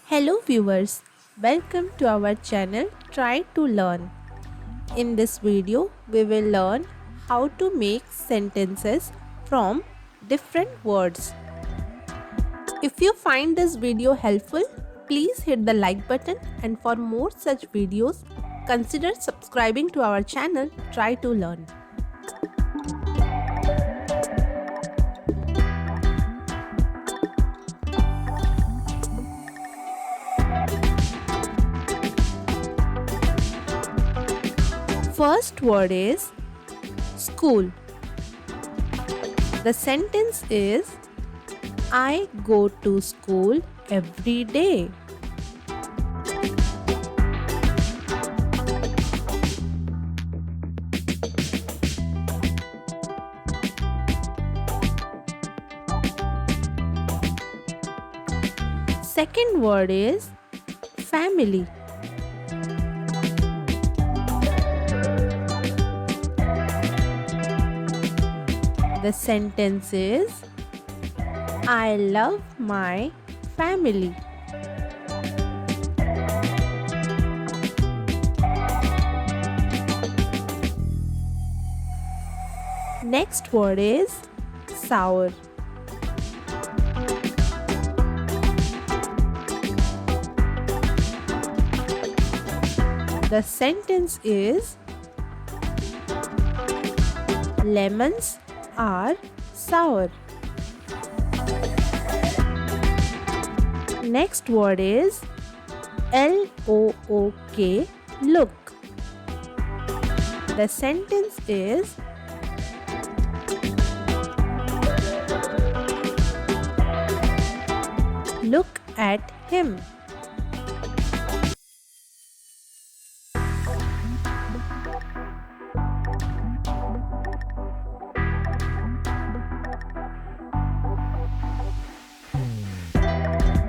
Hello viewers, welcome to our channel Try to Learn. In this video, we will learn how to make sentences from different words. If you find this video helpful, please hit the like button, and for more such videos, consider subscribing to our channel Try to Learn. First word is school. The sentence is I go to school every day. Second word is family. The sentence is I love my family. Next word is sour. The sentence is lemons are sour. Next word is look, look. The sentence is look at him.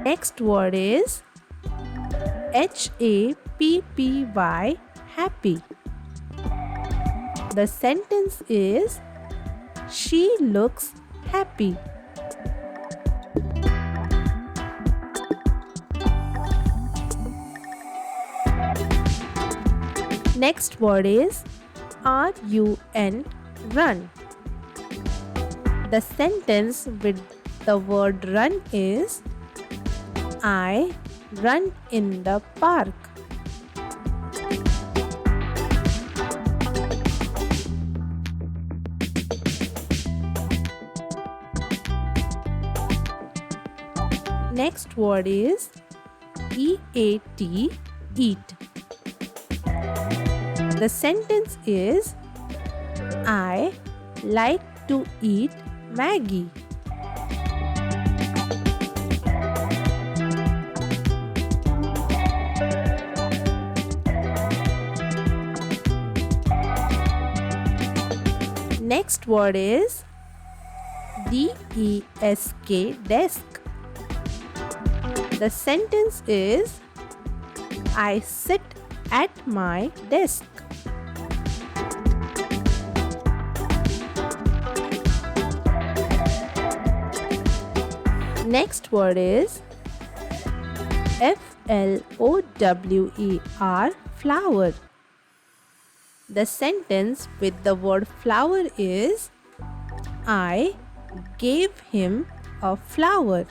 Next word is happy, happy. The sentence is she looks happy. Next word is run, run. The sentence with the word run is I run in the park. Next word is eat, eat. The sentence is I like to eat Maggie. Next word is desk, desk. The sentence is I sit at my desk. Next word is flower, flower. The sentence with the word flower is I gave him a flower.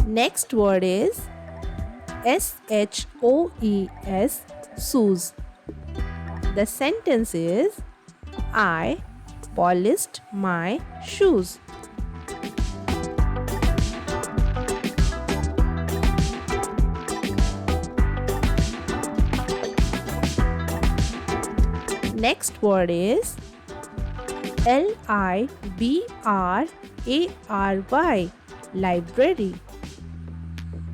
Next word is shoes. The sentence is I polished my shoes. Next word is library, library.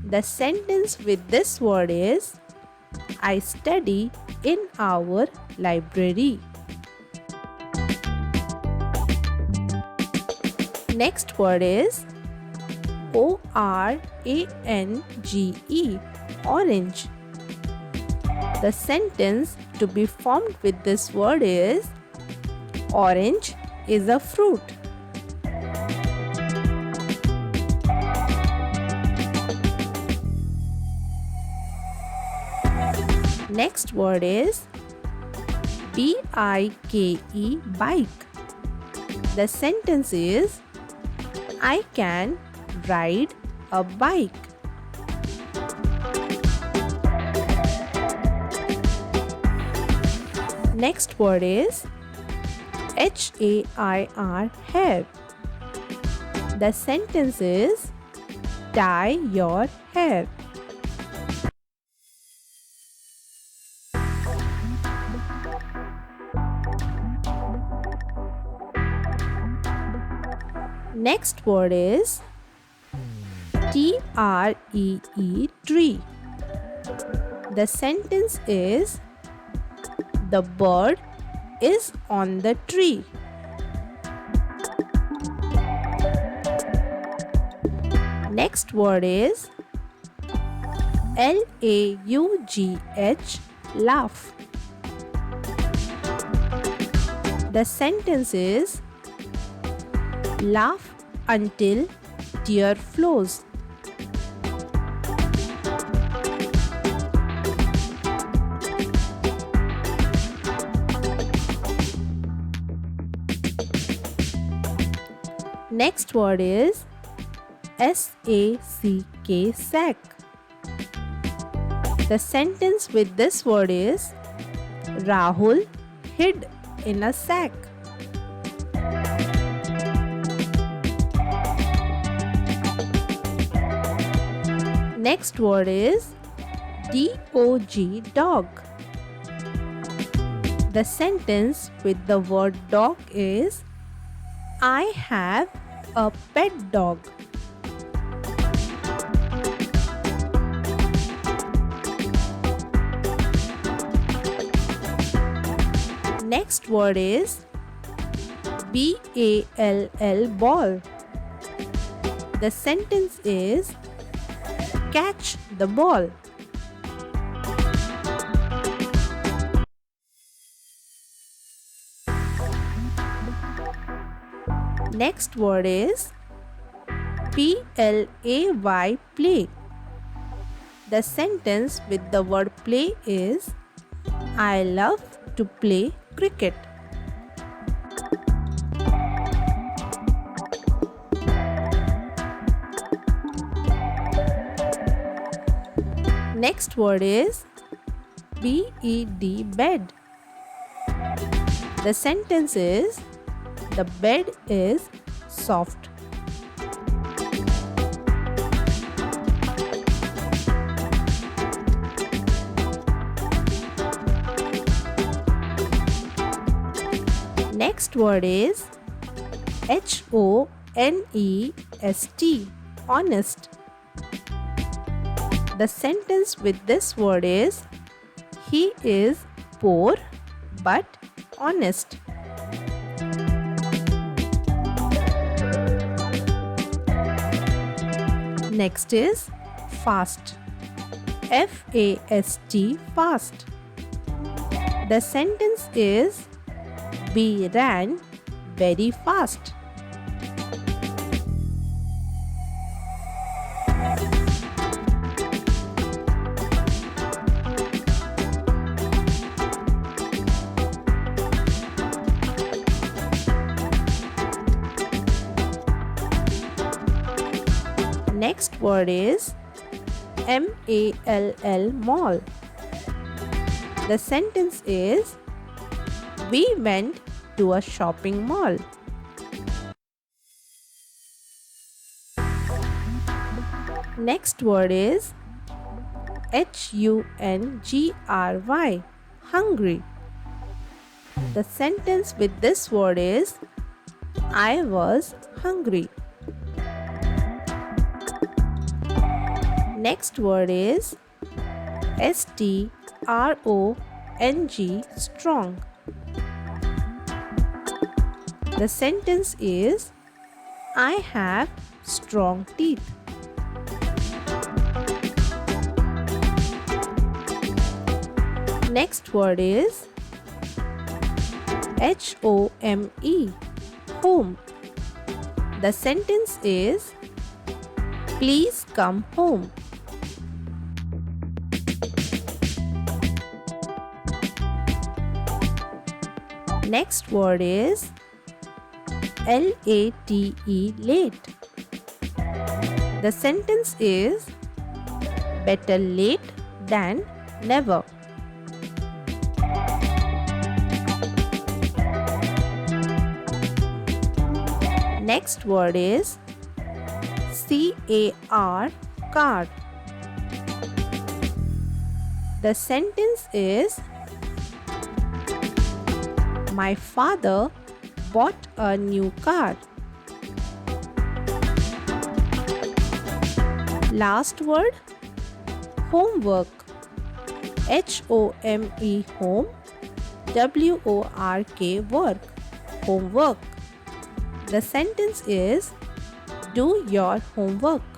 The sentence with this word is I study in our library. Next word is orange, orange. The sentence to be formed with this word is orange is a fruit. Next word is B-I-K-E, bike. The sentence is I can ride a bike. Next word is H-A-I-R, hair. The sentence is tie your hair. Next word is T-R-E-E, tree. The sentence is the bird is on the tree. Next word is L-A-U-G-H, laugh. The sentence is laugh until tear flows. Next word is S-A-C-K, sack. The sentence with this word is Rahul hid in a sack. Next word is D-O-G, dog. The sentence with the word dog is I have a pet dog. Next word is B-A-L-L, ball. The sentence is catch the ball. Next word is P-L-A-Y, play. The sentence with the word play is I love to play cricket. Next word is B-E-D, bed. The sentence is the bed is soft. Next word is H-O-N-E-S-T, honest. The sentence with this word is he is poor but honest. Next is fast. F-A-S-T, fast. The sentence is we ran very fast. Next word is M-A-L-L, mall. The sentence is we went to a shopping mall. Next word is H-U-N-G-R-Y, hungry. The sentence with this word is I was hungry. Next word is S-T-R-O-N-G, strong. The sentence is I have strong teeth. Next word is home, home. The sentence is please come home. Next word is late, late. The sentence is better late than never. Next word is car, car. The sentence is my father bought a new car. Last word, homework. home, home. work, work. Homework. The sentence is do your homework.